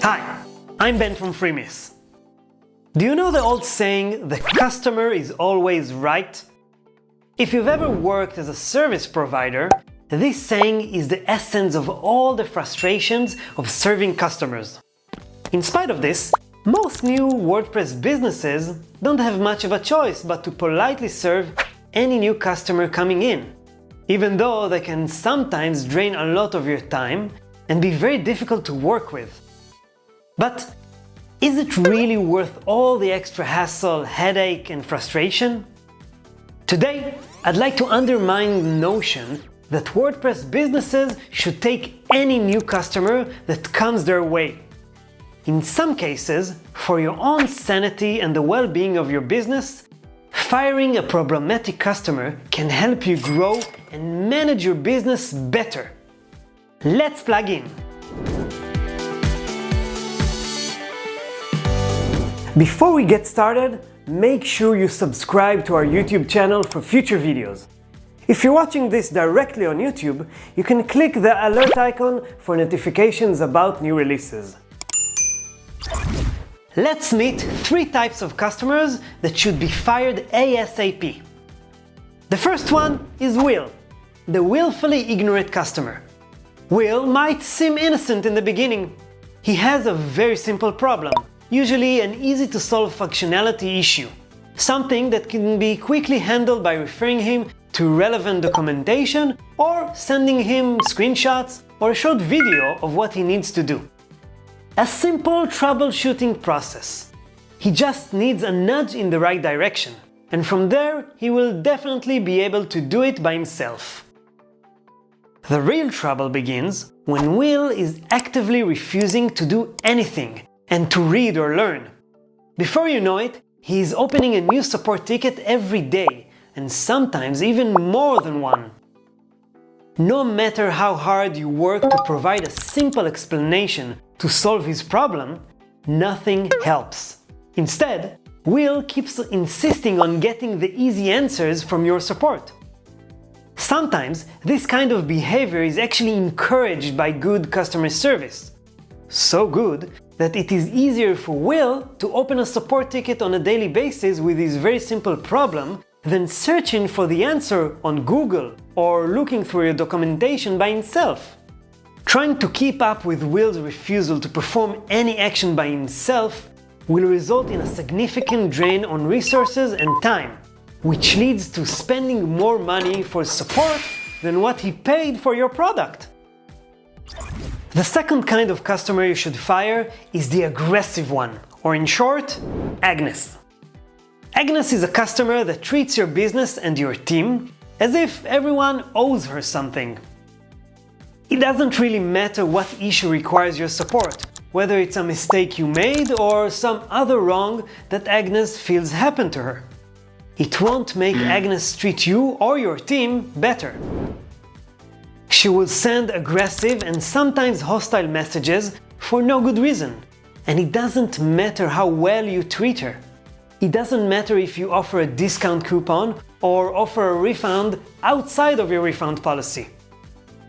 Hi, I'm Ben from Freemius. Do you know the old saying, the customer is always right? If you've ever worked as a service provider, this saying is the essence of all the frustrations of serving customers. In spite of this, most new WordPress businesses don't have much of a choice but to politely serve any new customer coming in, even though they can sometimes drain a lot of your time and be very difficult to work with. But is it really worth all the extra hassle, headache, and frustration? Today, I'd like to undermine the notion that WordPress businesses should take any new customer that comes their way. In some cases, for your own sanity and the well-being of your business, firing a problematic customer can help you grow and manage your business better. Let's plug in. Before we get started, make sure you subscribe to our YouTube channel for future videos. If you're watching this directly on YouTube, you can click the alert icon for notifications about new releases. Let's meet 3 types of customers that should be fired ASAP. The first one is Will, the willfully ignorant customer. Will might seem innocent in the beginning. He has a very simple problem, usually an easy-to-solve functionality issue, something that can be quickly handled by referring him to relevant documentation or sending him screenshots or a short video of what he needs to do. A simple troubleshooting process. He just needs a nudge in the right direction, and from there he will definitely be able to do it by himself. The real trouble begins when Will is actively refusing to do anything and to read or learn. Before you know it, he is opening a new support ticket every day, and sometimes even more than one. No matter how hard you work to provide a simple explanation to solve his problem, nothing helps. Instead, Will keeps insisting on getting the easy answers from your support. Sometimes this kind of behavior is actually encouraged by good customer service. So good that it is easier for Will to open a support ticket on a daily basis with his very simple problem than searching for the answer on Google or looking through your documentation by himself. Trying to keep up with Will's refusal to perform any action by himself will result in a significant drain on resources and time, which leads to spending more money for support than what he paid for your product. The second kind of customer you should fire is the aggressive one, or in short, Agnes. Agnes is a customer that treats your business and your team as if everyone owes her something. It doesn't really matter what issue requires your support, whether it's a mistake you made or some other wrong that Agnes feels happened to her. It won't make Agnes treat you or your team better. She will send aggressive and sometimes hostile messages for no good reason, and it doesn't matter how well you treat her. It doesn't matter if you offer a discount coupon or offer a refund outside of your refund policy.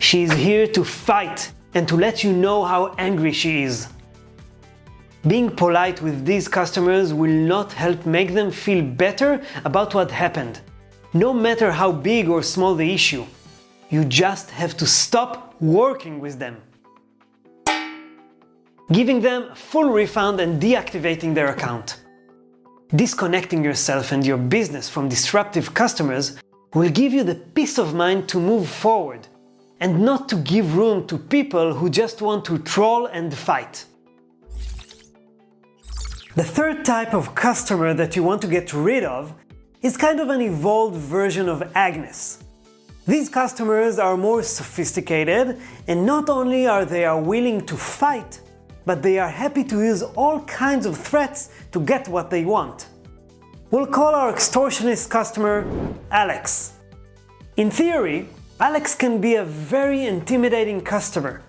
She is here to fight and to let you know how angry she is. Being polite with these customers will not help make them feel better about what happened, no matter how big or small the issue. You just have to stop working with them. Giving them a full refund and deactivating their account. Disconnecting yourself and your business from disruptive customers will give you the peace of mind to move forward and not to give room to people who just want to troll and fight. The third type of customer that you want to get rid of is kind of an evolved version of Agnes. These customers are more sophisticated, and not only are they willing to fight, but they are happy to use all kinds of threats to get what they want. We'll call our extortionist customer Alex. In theory, Alex can be a very intimidating customer.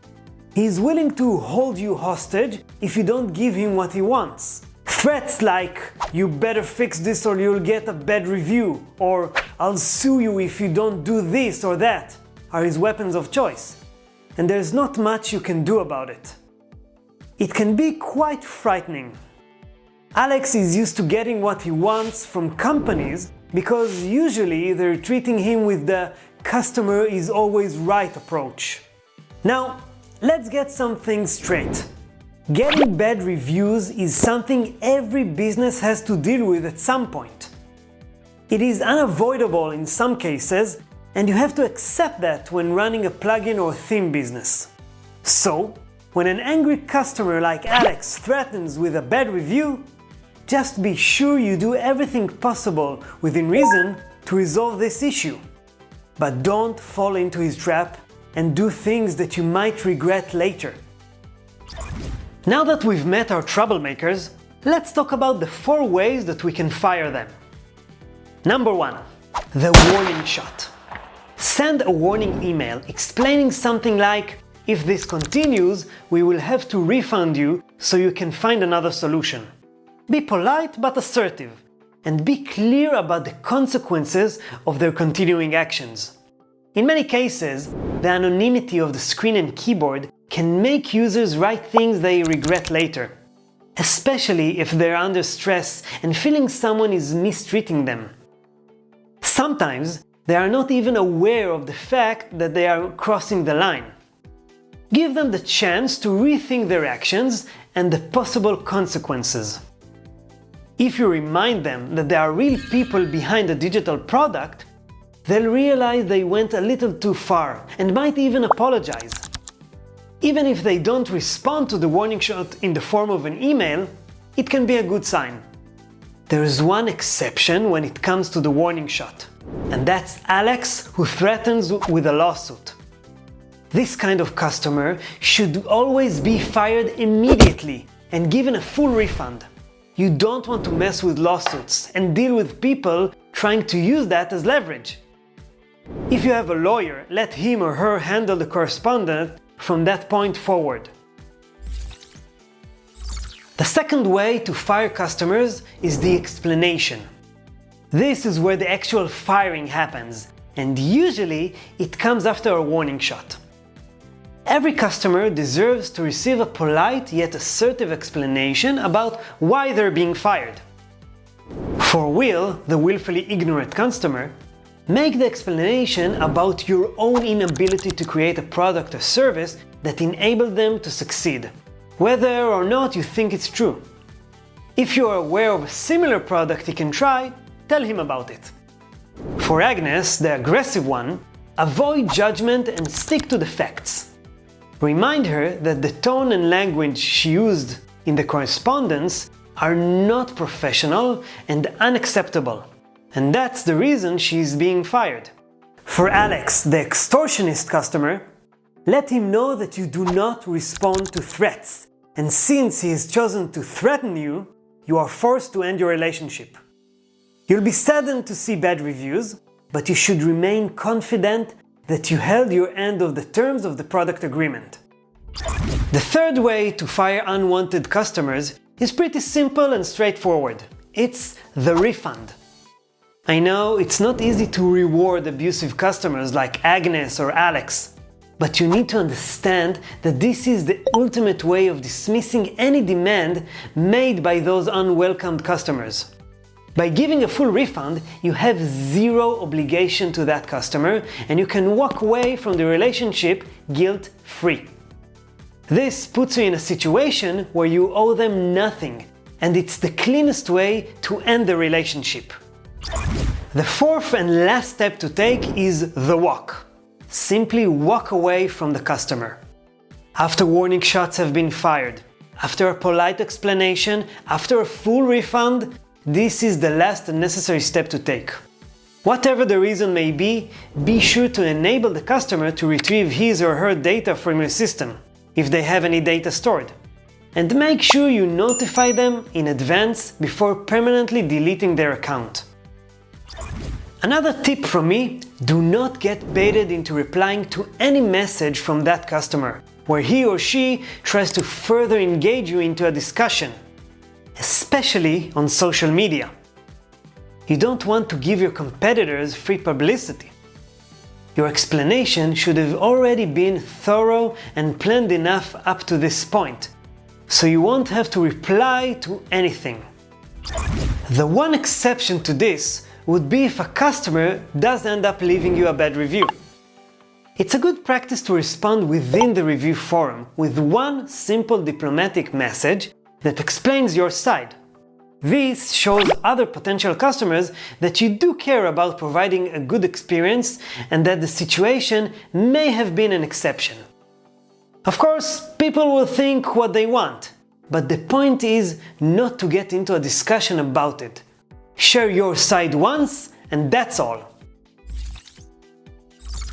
He is willing to hold you hostage if you don't give him what he wants. Threats like, "You better fix this or you'll get a bad review," or "I'll sue you if you don't do this or that," are his weapons of choice. And there's not much you can do about it. It can be quite frightening. Alex is used to getting what he wants from companies because usually they're treating him with the customer is always right approach. Now, let's get something straight. Getting bad reviews is something every business has to deal with at some point. It is unavoidable in some cases, and you have to accept that when running a plugin or theme business. So, when an angry customer like Alex threatens with a bad review, just be sure you do everything possible within reason to resolve this issue. But don't fall into his trap and do things that you might regret later. Now that we've met our troublemakers, let's talk about the 4 ways that we can fire them. Number 1. The warning shot. Send a warning email explaining something like, if this continues, we will have to refund you so you can find another solution. Be polite but assertive, and be clear about the consequences of their continuing actions. In many cases, the anonymity of the screen and keyboard can make users write things they regret later, especially if they're under stress and feeling someone is mistreating them. Sometimes they are not even aware of the fact that they are crossing the line. Give them the chance to rethink their actions and the possible consequences. If you remind them that there are real people behind a digital product, they'll realize they went a little too far and might even apologize. Even if they don't respond to the warning shot in the form of an email, it can be a good sign. There is one exception when it comes to the warning shot, and that's Alex, who threatens with a lawsuit. This kind of customer should always be fired immediately and given a full refund. You don't want to mess with lawsuits and deal with people trying to use that as leverage. If you have a lawyer, let him or her handle the correspondence from that point forward. The second way to fire customers is the explanation. This is where the actual firing happens, and usually it comes after a warning shot. Every customer deserves to receive a polite yet assertive explanation about why they're being fired. For Will, the willfully ignorant customer, make the explanation about your own inability to create a product or service that enabled them to succeed, whether or not you think it's true. If you are aware of a similar product he can try, tell him about it. For Agnes, the aggressive one, avoid judgment and stick to the facts. Remind her that the tone and language she used in the correspondence are not professional and unacceptable, and that's the reason she is being fired. For Alex, the extortionist customer, let him know that you do not respond to threats, and since he has chosen to threaten you, you are forced to end your relationship. You'll be saddened to see bad reviews, but you should remain confident that you held your end of the terms of the product agreement. The third way to fire unwanted customers is pretty simple and straightforward. It's the refund. I know it's not easy to reward abusive customers like Agnes or Alex, but you need to understand that this is the ultimate way of dismissing any demand made by those unwelcomed customers. By giving a full refund, you have zero obligation to that customer and you can walk away from the relationship guilt-free. This puts you in a situation where you owe them nothing, and it's the cleanest way to end the relationship. The fourth and last step to take is the walk. Simply walk away from the customer. After warning shots have been fired, after a polite explanation, after a full refund, this is the last and necessary step to take. Whatever the reason may be sure to enable the customer to retrieve his or her data from your system, if they have any data stored. And make sure you notify them in advance before permanently deleting their account. Another tip from me, do not get baited into replying to any message from that customer, where he or she tries to further engage you into a discussion, especially on social media. You don't want to give your competitors free publicity. Your explanation should have already been thorough and planned enough up to this point. so you won't have to reply to anything. The one exception to this would be if a customer does end up leaving you a bad review. It's a good practice to respond within the review forum with one simple diplomatic message that explains your side. This shows other potential customers that you do care about providing a good experience and that the situation may have been an exception. Of course, people will think what they want, but the point is not to get into a discussion about it. Share your side once, and that's all.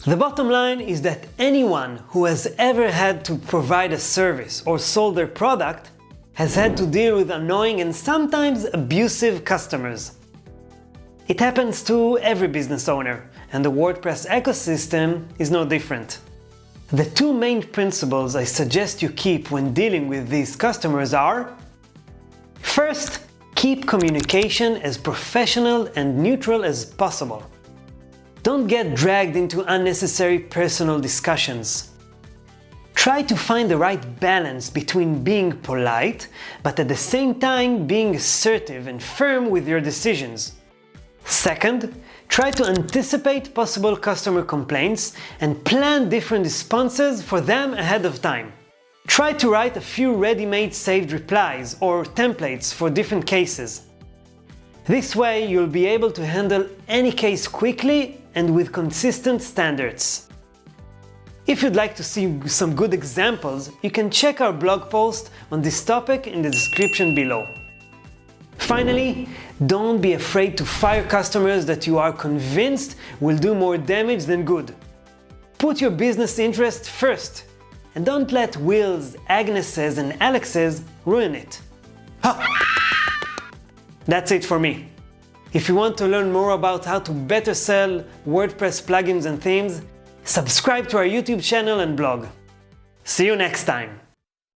The bottom line is that anyone who has ever had to provide a service or sold their product has had to deal with annoying and sometimes abusive customers. It happens to every business owner, and the WordPress ecosystem is no different. The two main principles I suggest you keep when dealing with these customers are: first, keep communication as professional and neutral as possible. Don't get dragged into unnecessary personal discussions. Try to find the right balance between being polite, but at the same time being assertive and firm with your decisions. Second, try to anticipate possible customer complaints and plan different responses for them ahead of time. Try to write a few ready-made saved replies or templates for different cases. This way you'll be able to handle any case quickly and with consistent standards. If you'd like to see some good examples, you can check our blog post on this topic in the description below. Finally, don't be afraid to fire customers that you are convinced will do more damage than good. Put your business interest first, and don't let Will's, Agnes's, and Alex's ruin it. That's it for me. If you want to learn more about how to better sell WordPress plugins and themes, subscribe to our YouTube channel and blog. See you next time!